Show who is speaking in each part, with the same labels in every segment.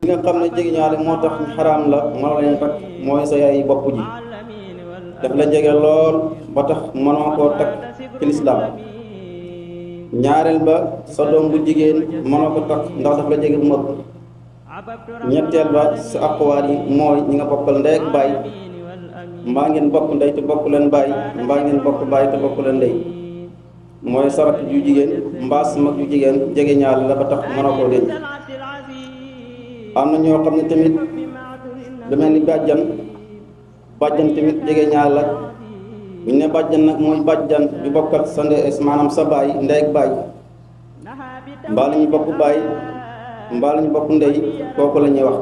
Speaker 1: li nga xam ne jege ñaale moo tax xaraam la mënoo leen takk mooy sa yaay bopp ji daf la jege lool ba tax mënoo koo takk ci lislaam ñaareel ba sa doom bu jigéen mënoo ko takk ndax daf la jege bu mëpp ñetteel ba sa aqwaar yi mooy ñi nga bokkal ndey ak baay mbaa ngeen bokk ndey te bokk leen baay mbaa ngeen bokk baay te bokk leen ndey mooy sarak ju jigéen mbaa sa mag ju jigéen jege ñaale la ba tax mënoo koo denc am na ñoo xam ne tamit lu mel ni bàjjan tamit jege ñaal la bu ñu ne bàjjan nag mooy bàjjan bi bokkat sa ndey maanaam sa baay ndey ak baay mbaa la ñu bokk baay mbaa la ñu bokk ndey kooku la ñuy wax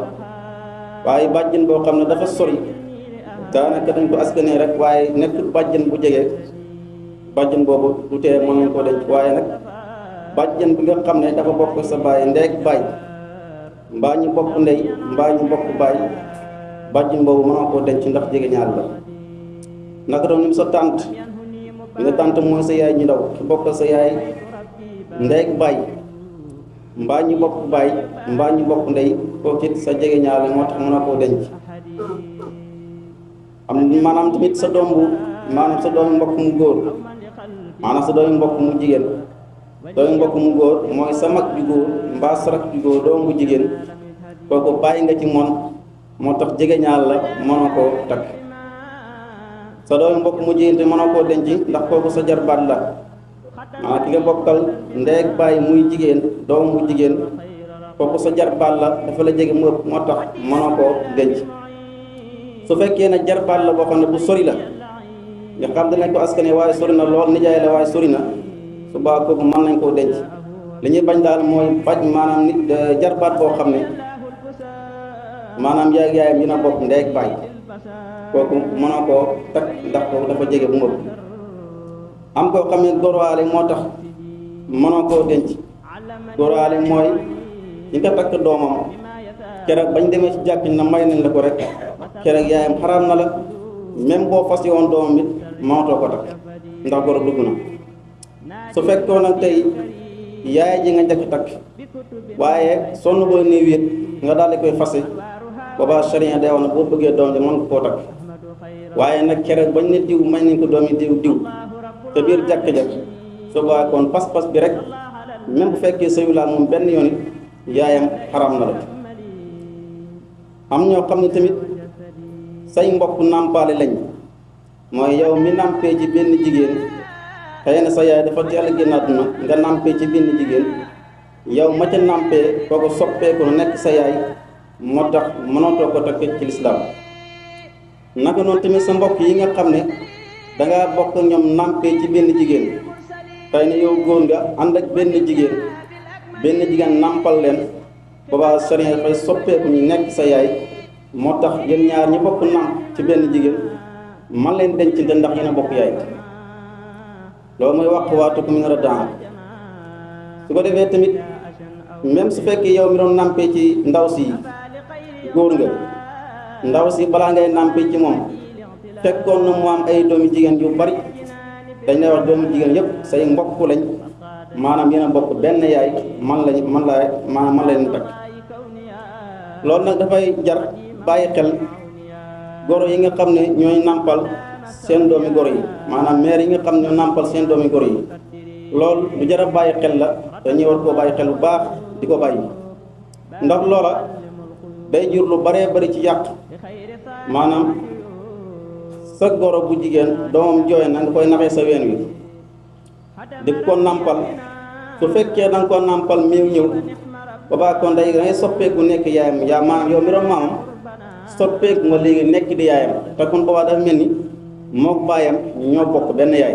Speaker 1: waaye bàjjan boo xam ne dafa sori daanaka dañ ko askanee rek waaye nekkul bàjjan bu jege bàjjan boobu du tee mën nañ koo denc waaye nag bàjjan bi nga xam ne dafa bokk sa baay ndey ak baay mbaa ñu bokk ndey mbaa ñu bokk baay bàjjan boobu mënoo koo denc ndax jege ñaar la naka doon ñu sa tànt nga tànt mooy sa yaay ñu ndaw ki bokk sa yaay ndey ak baay mbaa ñu bokk baay mbaa ñu bokk ndey kooku it sa jege ñaar la moo tax mënoo koo denc am maanaam tamit sa doom bu maanaam sa doomu mbokk mu góor maanaam sa doomu mbokk mu jigéen doomu mbokk mu góor mooy sa mag ju góor mbaa sa rak ju góor doom bu jigéen kooku bàyyi nga ci moom moo tax jege ñaar la mënoo koo takk sa doomu mbokk mu jigéen te mënoo koo denc ndax kooku sa jarbaat la maanaam ki nga bokkal ndey ak baay muy jigéen doom bu jigéen kooku sa jarbaat la dafa la jege mu ëpp moo tax mënoo koo denc su fekkee ne jarbaat la boo xam ne bu sori la nga xam danañ ko askane waaye sori na lool nijaay la waaye sori na su baa kooku mën nañ koo denc li ñuy bañ daal mooy faj maanaam nit jarbaat boo xam ne maanaam yaayam dina bokk ndey ak baay kooku mënoo koo takk ndax kooku dafa jege bu mëpp am koo xam ne góorwaale moo tax mënoo koo denc góorwaale mooy ñi nga takk doomam keroog bañ demee ci jàkk na may nañ la ko rek keroog yaayam xaraam na la même boo fas woon doomam it mënatoo ko takk ndax goro dugg na su fekkoon nag tey yaay ji nga njëkk takk waaye sonn boo néew it nga daal di koy fase boobaa sharia day wax na boo bëggee doom ji mën nga koo takk waaye nag keroog bañ ne diw may nañ ko doomi diw te biir jàkk ja su boobaa kon pas-pas bi rek même bu fekkee sëyu laa moom benn yoon it yaayam xaraam na la am ñoo xam ne tamit say mbokk nàmpaale lañ mooy yow mi nàmpee ci benn jigéen xëy na sa yaay dafa teel a génn àdduna nga nàmpee ci benn jigéen yow ma ca nàmpee kooku soppeeku na nekk sa yaay moo tax mënatoo ko takk ci lislaam naka noonu tamit sa mbokk yi nga xam ne dangaa bokk ñoom nàmpee ci benn jigéen xëy na yow góor nga ànd ak benn jigéen nàmpal leen boobaa sariya dafay soppeeku ñu nekk sa yaay moo tax yéen ñaar ñi bokk nàmp ci benn jigéen man leen dencante ndax yéen a bokk yaay loolu mooy waqwaatukum min radaa su ko defee tamit même su fekkee yow mi doon nàmpee ci ndaw si góor nga ndaw si balaa ngay nàmpee ci moom fekkoon na mu am ay doomi jigéen yu bari dañ lay wax doomi jigéen yëpp say mbokk lañ maanaam yéen a bokk benn yaay man leen takk loolu nag dafay jar bàyyi xel goro yi nga xam ne ñooy nàmpal seen doomi goro yi maanaam mère yi nga xam ne ñoo nàmpal seen doomi goro yi loolu lu jar a bàyyi xel la dañuy war koo bàyyi xel bu baax di ko bàyyi ndax loola day jur lu baree bari ci yàq maanaam sa goro bu jigéen doomam jooy na nga koy naxee sa ween wi di ko nàmpal su fekkee da nga ko nàmpal meew ñëw boobaa kon day dangay soppeeku nekk yaayam yaa maanaam yow mi doon maamam soppeeku nga léegi nekk di yaayam te kon boobaa dafa mel ni mook baayam ñoo bokk benn yaay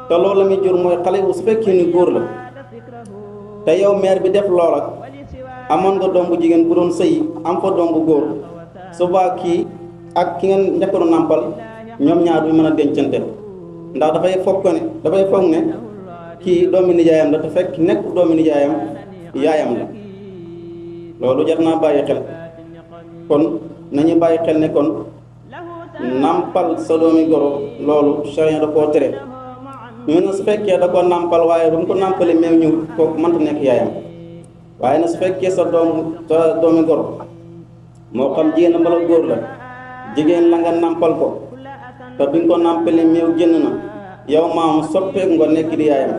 Speaker 1: te loolu la muy jur mooy xale bu su fekkee ni góor la te yow mère bi def loola amoon nga doom bu jigéen bu doon sëy am fa doom bu góor su boobaa kii ak ki ngeen njëkkoon nàmpal ñoom ñaar duñ mën a dencante ndax dafay foog ne kii doomi nijaayam la te fekk nekk doomi nijaayam yaayam la loolu jar naa bàyyi xel kon nañu bàyyi xel ne kon nàmpal sa doomi goro loolu charia da koo tere ñu ne su fekkee da ko nàmpal waaye ba mu ko nàmpale meew ñëw kooku mënta nekk yaayam waaye na su fekkee sa doomi gor moo xam jigéen mbala góor la jigéen la nga nàmpal ko te bi nga ko nàmpali meew génn na yow maam soppeeku nga nekk di yaayam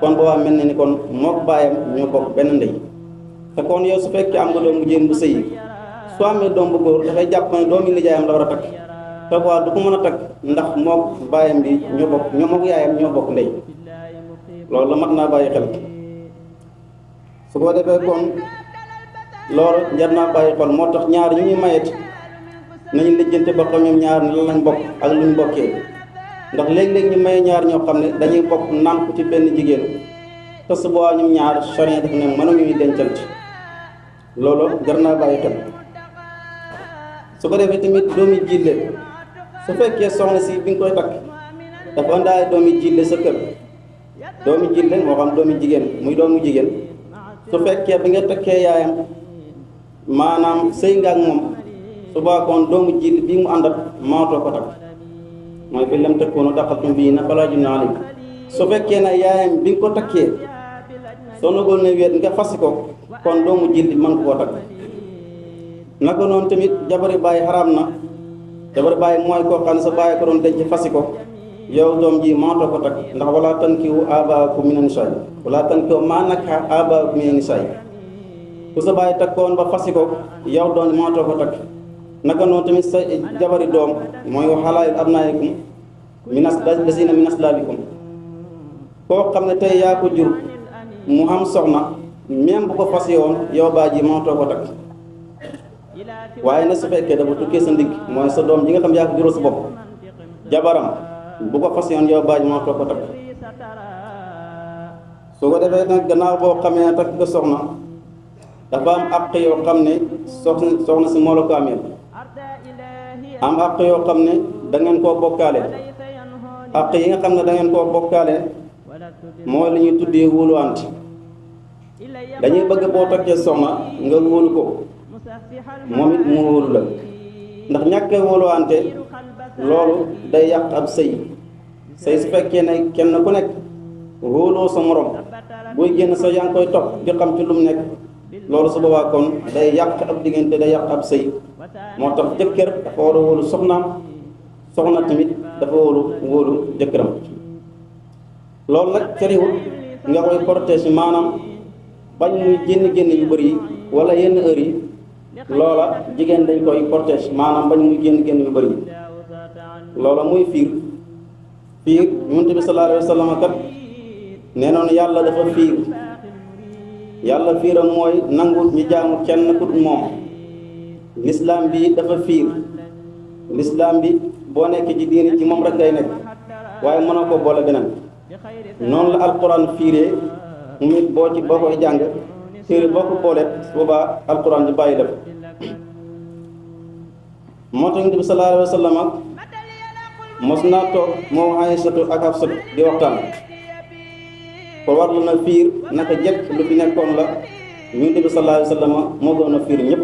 Speaker 1: kon boobaa mel na ni kon mook baayam ñoo bokk benn ndey te kon yow su fekkee am nga doom bu jigéen bu sëyi soo amee doom bu góor dafay jàpp ne doomi nijaayam la war a takk te boobaa du ko mën a takk ndax mook baayam bi ñoo bokk ñoo mook yaayam ñoo bokk ndey loolu la mat naa bàyyi xel su ko defee kon loolu jar naa bàyyi xel moo tax ñaar ñu ñuy mayet nañu lijjante ba xam ñoom ñaar ne lan lañ bokk ak lu ñu bokkee ndax léeg-léeg ñu maye ñaar ñoo xam ne dañuy bokk nàmp ci benn jigéen te su boobaa ñoom ñaar charia def ne mënuñuy dencante loolu jar naa bàyyi xel su ko defee tamit doomi jille su fekkee soxna si bi nga koy takk dafa andaale doomi jille sa kër doomi jille moo xam doomi jigéen muy doomu jigéen su fekkee bi nga takkee yaayam maanaam sëy nga ak moom su baa kon doomu jille bii mu àndat maatoo ko takk mooy fi lam tëkkoonu daqaltum bii na falaa junaaha alaykum su fekkee ne yaayam bi nga ko takkee soo nagoon ne weet nga fasi ko kon doomu jille mën koo takk naka noonu tamit jabari bàyyi xaraam na jabari bàyyi mooy koo xam ne sa bàyyi ko doon denc fasi ko yow doom ji maatoo ko takk ndax wala tankihu aabaakum mina nisaa wala tankihu maa nakaha aabaakum mina nisaa ku sa bàyyi takkoon ba fasi ko yow doom maatoo ko takk naka noonu tamit sa jabari doom mooy wa halaa'ilu abnaa'ikum lazina min aslaabikum koo xam ne tey yaa ko jur mu am soxna même bu ko fasi woon yow baa ji maatoo ko takk waaye na su fekkee dafa tukkee sa ndigg mooy sa doom ji nga xam yaa ko juróo sa bopp jabaram bu ko fas yoon yow baaj moo toog ko takk su ko defee nag gannaaw boo xamee ne takk nga soxna dafa am àq yoo xam ne soxna si moo la ko amee am àq yoo xam ne da ngeen koo bokkaale àq yi nga xam ne da ngeen koo bokkaale mooy li ñuy tuddee wóoluwante dañuy bëgg boo takkee soxna nga wóolu ko moom it mu wóolu la ndax ñàkkee wóoluwante loolu day yàq ab sëy su fekkee ne kenn ku nekk wóoloo sa morom buy génn sa yaa ngi koy topp di xam ci lu mu nekk loolu su boobaa kon day yàq ab diggante day yàq ab sëy moo tax jëkkër dafa war a wóolu soxnaam soxna tamit dafa wóolu jëkkëram loolu nag cëriwut nga koy protéger maanaam bañ muy génn yu bëri yi wala yenn heure yi loola jigéen dañ koy protéger maanaam bañ muy génn yu bëri yi loola muy fiir Yonent bi sallallahu alayhi wa sallam kat nee noonu yàlla dafa fiir yàlla fiiram mooy nangu ñu jaamu kenn ku dul moom lislaam bi dafa fiir lislaam bi boo nekk ci diini ci moom rek ngay nekk waaye mënoo ko boole beneen noonu la alquran fiiree mu it boo koy jàng téere boo ko booleet boobaa alquran di bàyyi def moo tax Yonent bi sallallahu alayhi wa sallam mos naa toog moom Aysatu ak Hafsatu di waxtaan ko warlu na fiir naka jekk lu fi nekkoon la Yonent bi sallallahu alayhi wa sallam moo gën a fiir ñëpp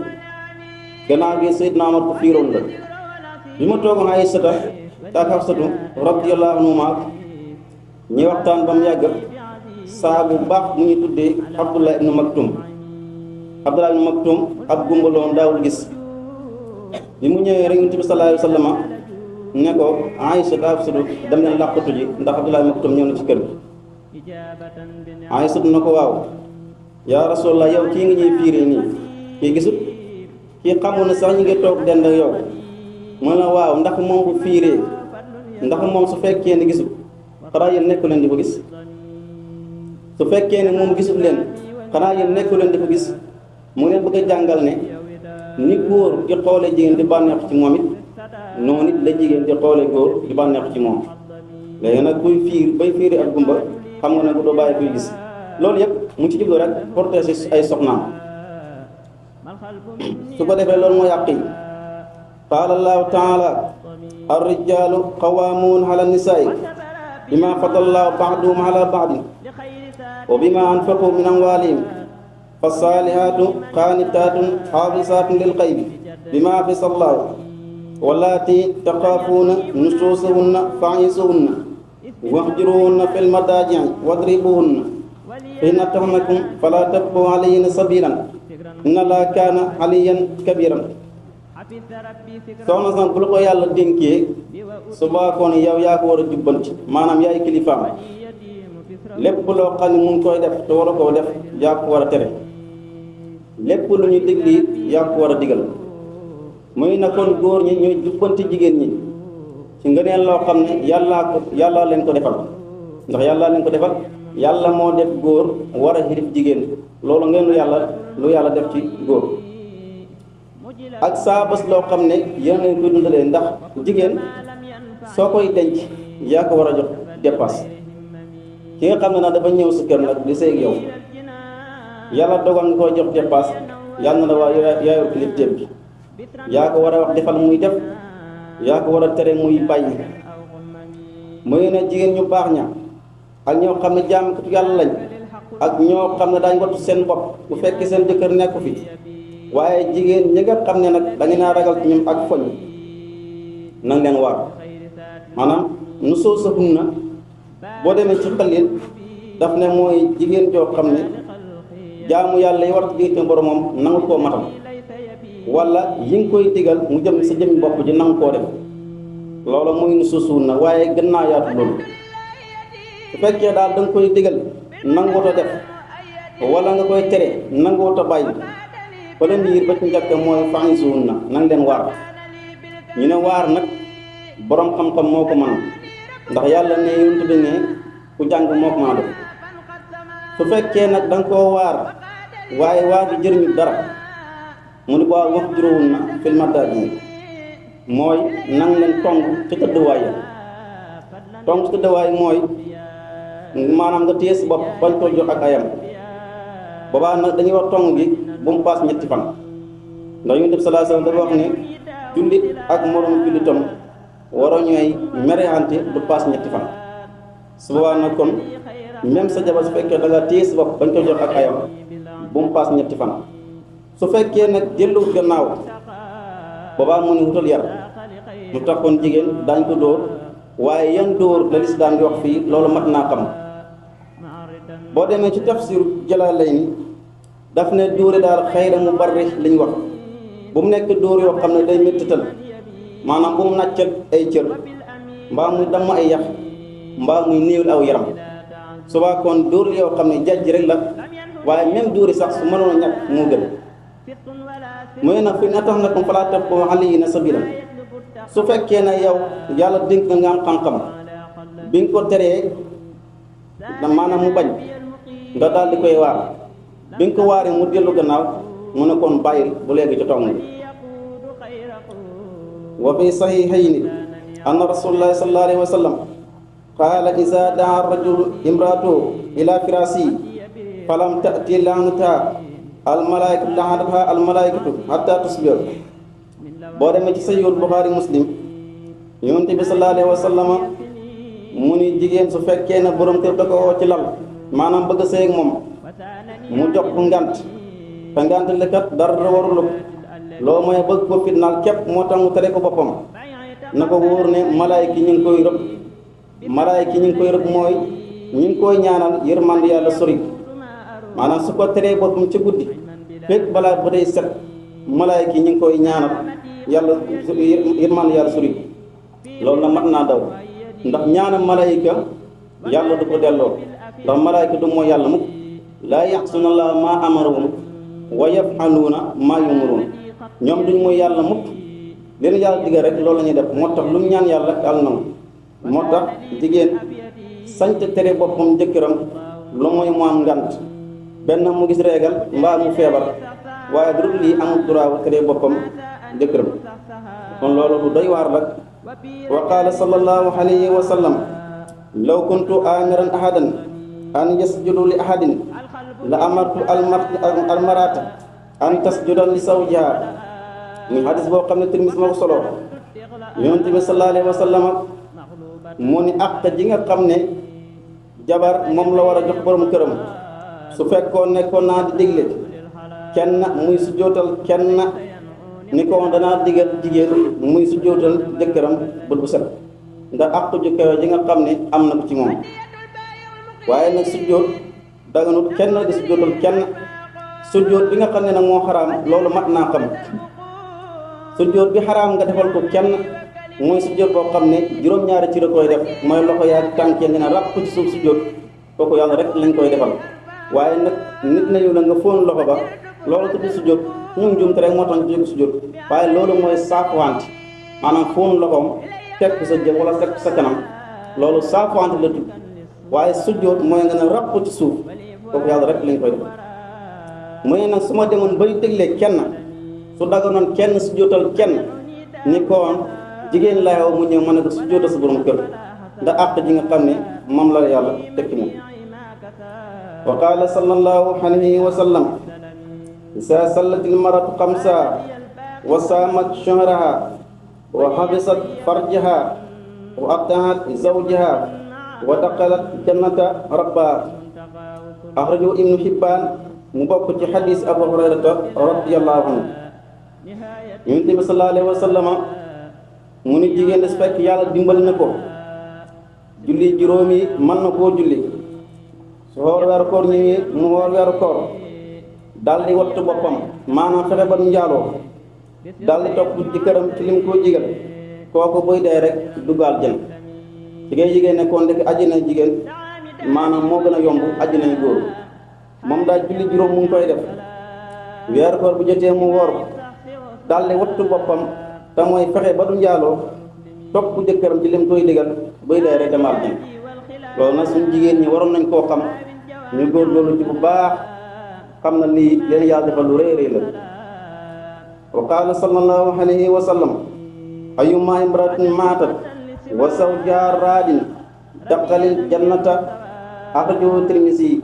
Speaker 1: gannaaw gi Seydina Umar ko fiiroon la bi ma toogoon Aysatu ak Hafsatu radiyallahu anhuma ñi waxtaan ba mu yàgg saa bu baax mu ñu tuddee Abdullah ibnu Maktum ab gumbaloon daawul gis bi mu ñëwee rek Yonent bi sallallahu alayhi wa sallam ne ko Aïcha Hafsatu dem leen làqatu ji ndax Abdullah Maktum ñëw na ci kër gi Aïcha na ko waaw yaa Rasulallah yow kii nga ñuy fiiree nii kii gisut kii xamul ne sax ñu ngi toog dend ak yow mu ne waaw ndax moom bu fiiree ndax moom su fekkee ne gisut xanaa yéen nekku leen di ko gis su fekkee ne moom gisut leen xanaa yéen nekku leen di ko gis mu leen bëgg a jàngal ne ni góor di xoolee jigéen di bànneexu ci moom it noonu it la jigéen di xoolee góor di bànneexu ci moom léegi nag kuy fiir bay fiiri ak gumba xam nga ne bu doo bàyyi kuy gis loolu yëpp mu ci jublu rek protéger ay soxnaam su ko defee loolu mooy àq yi qaala allahu taala ar-rijaalu qawwaamuuna ala nisaa'i bima faddala allahu ba'dahum ala ba'din wa bima anfaqu min amwaalihim فالصالحات قانتات حافظات للغيب بما حفظ الله واللاتي تخافون نشوزهن فعظوهن واهجروهن في المضاجع واضربوهن fa in ata'nakum fala tabqu alayhinna sabilan inna Allaha kaana aliyan kabiran. soxna san bu la ko yàlla dénkee su baakoon yow yaa ko war a jubbanti maanaam yaay kilifaam lépp loo xam ne mu ngi koy def te war a koo def yaa ko war a tere lépp lu ñu digli yaa ko war a digal. muy na kon góor ñi ñooy jubbanti jigéen ñi ci ngëneel loo xam ne yàllaa leen ko defal ndax yàllaa leen ko defal yàlla moo def góor war a xirif jigéen loolu ngeen lu yàlla def ci góor. ak saa bés loo xam ne yéen leen koy dundalee ndax jigéen soo koy denc yaa ko war a jox dépasse ki nga xam ne nag dafa ñëw si kër nag di sëy ak yow yàlla dogal nga koy jox dépasse yàlla na la waa yaayor kilifteef bi yaa ko war a wax defal muy def yaa ko war a tere muy bàyyi. muy ne jigéen ñu baax ña ak ñoo xam ne jaamkatu yàlla lañ ak ñoo xam ne daañ wattu seen bopp bu fekkee seen jëkkër nekku fi waaye jigéen ñi nga xam ne nag dañu naa ragal ci ñoom ak foñ nang leen waar maanaam nu soo sahun na boo demee ci xalil daf ne mooy jigéen joo xam ne jaamu yàlla yi war ci diggante boromam nangu koo matal wala yi nga koy digal mu jëm sa jëmmi bopp ji nangu koo def loolu muy nu soo sahun na waaye gën naa yaatu loolu su fekkee daal da nga koy digal nanguwut a def wala nga koy tere nanguwut a bàyyi premier ba ci njëkk mooy faxisuun na nang leen waar ñu ne waar nag boroom xam-xam moo ko mën ndax yàlla ne yonent bi ne ku jàng moo ko mën a def su fekkee nag da nga koo waar waaye waar bi jëriñu dara mu ne ko wax juróowul na fil madaaji mooy nang leen tong ci tëddwaay ya tong ci tëddwaay mooy maanaam nga téye si bopp bañ ko jox ak ayam boobaa nag dañuy wax tong gi bu mu paas ñetti fan ndax Yonent bi sallallahu alayhi wasallam dafa wax ne jullit ak moroom jullitam waroo ñooy merexante du paas ñetti fan su boobaa nag kon même sa jabar su fekkee da nga téye si bopp bañ ko jox ak ayam bu mu paas ñetti fan su fekkee nag jëlluwut gannaaw boobaa mu ne wutal yar mu tax kon jigéen daañ ko dóor waaye yan dóor la lislaam di wax fii loolu mat naa xam boo demee ci tafsir Jalaalayni daf ne dóore daal xayra mu bari li ñu wax bu mu nekk dóor yoo xam ne day méttital maanaam bu mu nàccal ay cër mbaa muy damm ay yax mbaa muy néewal aw yaram subaa kon dóor yoo xam ne jajj rek la waaye même dóori sax su mënoon a ñàkk moo gën mooy nag fi na tax na ko falaa tabqu alayhinna sabiila su fekkee ne yow yàlla dénk na nga am xam-xam bi nga ko teree maanaam mu bañ nga daal di koy waar bi nga ko waaree mu dellu gannaaw mu ne kon bàyyil bu léegi ci tong bi wa fi sahihayni anna rasulullahi sallallahu alayhi wa sallam qaala iza daa rajulu imraatuhu ila firasi falam ta'ti laanataha almalaikatu laanataha almalaikatu hatta tusbir boo demee ci sayyid Bukhari Muslim yonent bi sallallahu alayhi wa sallam mu ni jigéen su fekkee ne borom kër da ko woo ci lal maanaam bëgg a sëy ak moom mu jox ko ngant te ngant li kat dara warul ko loo mooy bëgg ko fitnaal képp moo tax mu tere ko boppam na ko wóor ne malaayka yi ñu ngi koy rëbb malaayka yi ñu ngi koy rëbb mooy ñu ngi koy ñaanal yërmande yàlla sori maanaam su ko teree boppam ci guddi fekk balaa ba day set malaayka yi ñu ngi koy ñaanal yàlla yërmande yàlla sori loolu na mat naa daw ndax ñaanal malaayka yàlla du ko delloo ndax malaayka du moo yàlla mukk laa yaxsuna llaaha maa amarahum wa yaf'aluuna maa yu'maruun ñoom duñ mooy yàlla mukk leen yàlla digal rek loolu la ñuy def moo tax lu mu ñaan yàlla yàlla nangu moo tax jigéen sañte tere boppam jëkkëram lu mooy mu am ngant benn mu gis reegal mbaa mu feebar waaye du dul lii amul droit tere boppam jëkkëram kon loolu lu doy waar la wa qaala sallallahu alayhi wa sallam law kuntu amiran ahadan an yasjudu li ahadin la amartu almarata an tasjuda li zawjiha muy hadis boo xam ne Tirmisi moo ko solo yonent bi sallallahu alayhi wa sallam mu ni àq ji nga xam ne jabar moom la war a jox borom këram su fekkoon nekkoon naa di digle kenn muy sujjootal kenn ni ko danaa digal jigéen muy sujjootal jëkkëram bët bu set ndax àq ju kawe ji nga xam ne am na ko ci moom waaye nag sujjoot daganut kenn di sujjóotal kenn. sujjóot bi nga xam ne nag moo xaraam loolu mat naa xam. sujjóot bi xaraam nga defal ko kenn mooy sujjóot boo xam ne juróom-ñaari ci la koy def mooy loxo yaa tànk ya nga ne ràpp ci suuf sujjóot kooku yàlla rek lañ koy defal. waaye nag nit nañu la nga fóon loxo ba loolu tudd sujjóot ñu njuumte rek moo tax ñu sujjóot waaye loolu mooy saafuwante maanaam fóon loxoom teg ko sa jë wala teg ko sa kanam loolu saafuwante la tudd. waaye sujjóot mooy nga ne ràpp ci suuf kooku yàlla rek lañ koy defal. mooy nag su ma demoon bay déglee kenn su daganoon kenn sujjóotal kenn ni koon jigéen lay woo mu ñëw ma ne ko sujjóotal sa borom kër ndax àq ji nga xam ne moom la yàlla tekki moom. wa qaala sallallahu alayhi wa sallam isa sallatil maratu xamsa wa saamat shahraha wa habisat farjaha wa ataat zawjaha wa daqalat jannata rabba axrajahu ibnu hibbaan mu bokk ci xadis abu hurayrata radiyallahu anhu. yonent bi sallallahu alayhi wa sallama mu ni jigéen des fekk yàlla dimbali na ko julli juróomi mën na koo julli su xoor weeru koor ñëwee mu xoor weeru koor daal di wattu boppam maanaam fexe ba njaaloo daal di topp ci këram ci lim koo jigal kooku buy dee rek duggaal jën ci ngay jigéen ne kon ndek aji na jigéen maanaam moo gën a yomb aji nañ góor. moom daal julli juróom mu ngi koy def weeru koor bu jotee mu woor daal di wattu boppam te mooy fexe ba du njaaloo topp jëkkëram ci lim koy digal buy dee rek demaat ji. loolu nag suñu jigéen ñi waroon nañ koo xam ñu góorgóorlu ci bu baax xam na lii leen yàlla defal lu rëy rëy la. wa qaala sallallahu alayhi wa sallam ayyuma imra'atin maatat wa zawjuha raadin daxalil jannata axrajahu Tirmisi.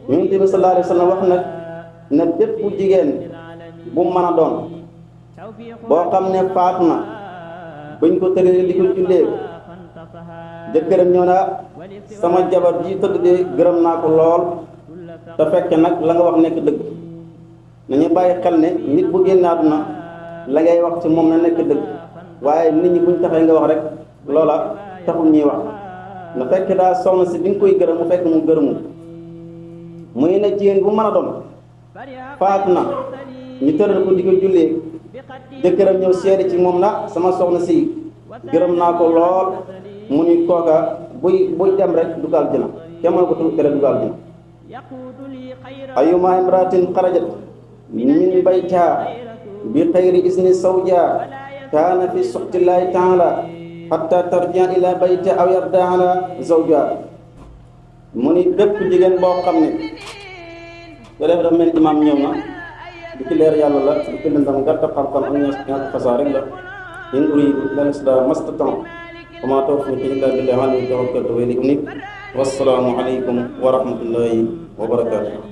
Speaker 1: Yonent bi sallallahu alayhi wa sallam wax nag ne bépp jigéen bu mën a doon boo xam ne faatu na buñ ko tëralee di ko jullee jëkkëram ñëw na sama jabar ji tëdd de gërëm naa ko lool te fekk nag la nga wax nekk dëgg. nañu bàyyi xel ne nit bu génn àdduna la ngay wax ci moom na nekk dëgg waaye nit ñi buñ taxee nga wax rek loola taxul ñuy wax na fekk daa soxna si bi nga koy gërëm mu fekk mu gërëmu. muy ne jigéen bu mën a doon faatu na ñu tëral ko di ko jullee jëkkëram ñëw seede ci moom la sama soxna si gërëm naa ko lool mu ni kooka buy dem rek dugal jëna kemal ko tu tere dugal jëna. ayyuma imraatin xarajat min baytiha bi xayri isni zawjiha kaana fi suxtillahi taala hatta tarjia ila baytiha aw yarda ala zawjiha. mu ni bépp jigéen boo xam ne te def dafa mel ni imaam ñëw na di ci leer yàlla la di ci lëndam gàtt xam-xam ak ñàkk fasaa rek la in uriidu illa al-islaaha mastata'tu wa maa tawfiiqii illaa billaah alayhi tawakkaltu wa ilayhi uniib. wassalaamu aleykum wa rahmatullaahi wa barakaatuh.